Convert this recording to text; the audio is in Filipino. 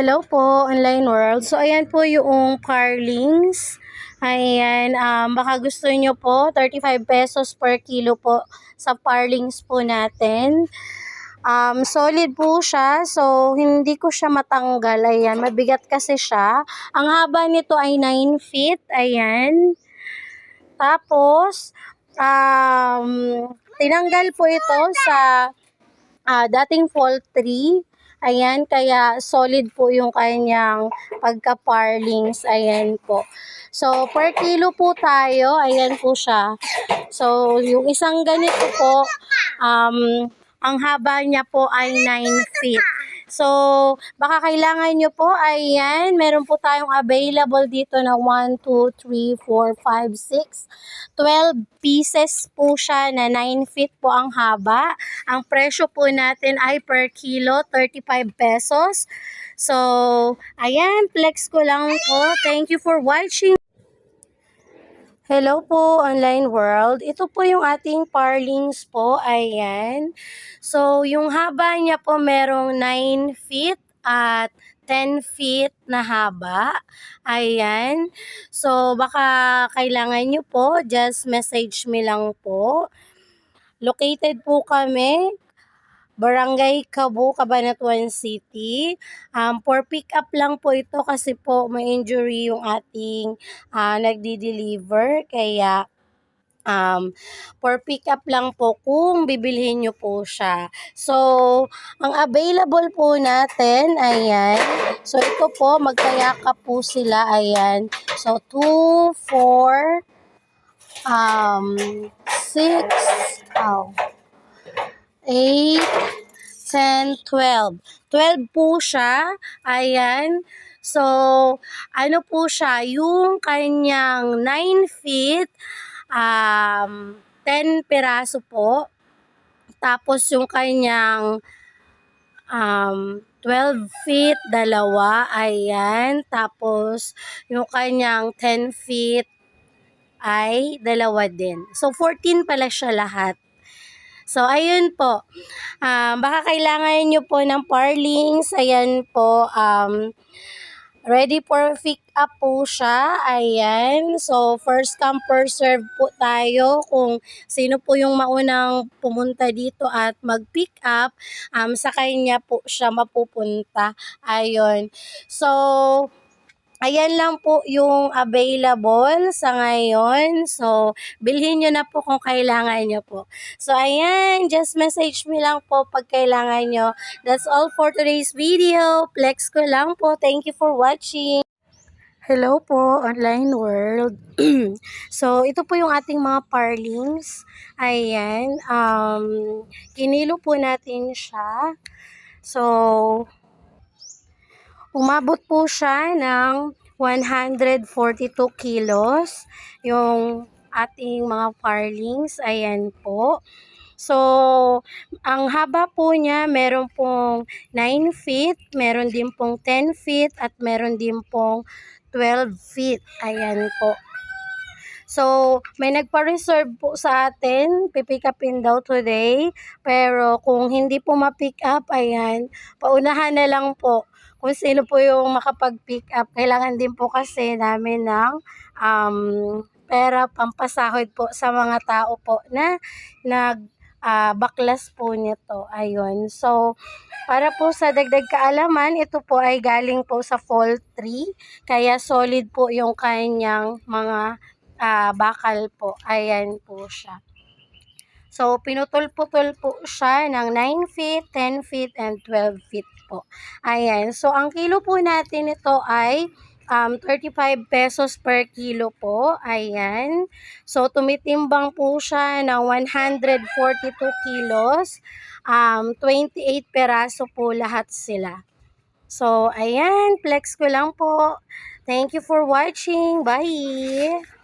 Hello po, online world. So, ayan po yung parlings. Ayan, baka gusto nyo po, 35 pesos per kilo po sa parlings po natin. Solid po siya, so hindi ko siya matanggal. Ayan, mabigat kasi siya. Ang haba nito ay 9 feet. Ayan. Tapos, tinanggal po ito sa dating fall tree. Ayan, kaya solid po yung kanyang pagka-parlings. Ayan po. So, per kilo po tayo. Ayan po siya. So, yung isang ganito po, ang haba niya po ay 9 feet. So, baka kailangan nyo po, ayan, meron po tayong available dito na 1, 2, 3, 4, 5, 6, 12 pieces po siya na 9 feet po ang haba. Ang presyo po natin ay per kilo, 35 pesos. So, ayan, flex ko lang po. Thank you for watching. Hello po, online world. Ito po yung ating parlings po. Ayan. So, yung haba niya po merong 9 feet at 10 feet na haba. Ayan. So, baka kailangan nyo po, just message me lang po. Located po kami Barangay Cabu, Cabanatuan City. For pick up lang po ito kasi po may injury yung ating nagdi-deliver. Kaya for pick up lang po kung bibilhin nyo po siya. So, ang available po natin, ayan. So, ito po, magkayakap po sila, ayan. So, 2, 4, 6, 8, 10, 12. 12 po siya. Ayan. So, ano po siya, yung kanyang 9 feet, 10 piraso po. Tapos yung kanyang 12 feet, dalawa. Ayan. Tapos yung kanyang 10 feet ay dalawa din. So, 14 pala siya lahat. So, ayun po. Baka kailangan nyo po ng parlings. Ayan po. Ready for pick up po siya. Ayan. So, first come, first serve po tayo. Kung sino po yung maunang pumunta dito at mag-pick up, sa kanya po siya mapupunta. Ayun. So, ayan lang po yung available sa ngayon. So, bilhin nyo na po kung kailangan nyo po. So, ayan. Just message me lang po pag kailangan nyo. That's all for today's video. Flex ko lang po. Thank you for watching. Hello po, online world. So, ito po yung ating mga parlings. Ayan. Kinilo po natin siya. So, umabot po siya ng 142 kilos yung ating mga parlings. Ayan po. So, ang haba po niya, meron pong 9 feet, meron din pong 10 feet, at meron din pong 12 feet. Ayan po. So, may nagpa-reserve po sa atin, pipick upin daw today. Pero kung hindi po ma-pick up, ayan, paunahan na lang po. Kung sino po yung makapag-pick up. Kailangan din po kasi namin ng pera pampasahod po sa mga tao po na baklas po nito. Ayun. So, para po sa dagdag kaalaman, ito po ay galing po sa fall tree. Kaya solid po yung kanyang mga bakal po. Ayan po siya. So, pinutol-putol po siya ng 9 feet, 10 feet, and 12 feet po. Ayan. So, ang kilo po natin ito ay 35 pesos per kilo po. Ayan. So, tumitimbang po siya ng 142 kilos. 28 peraso po lahat sila. So, ayan. Flex ko lang po. Thank you for watching. Bye!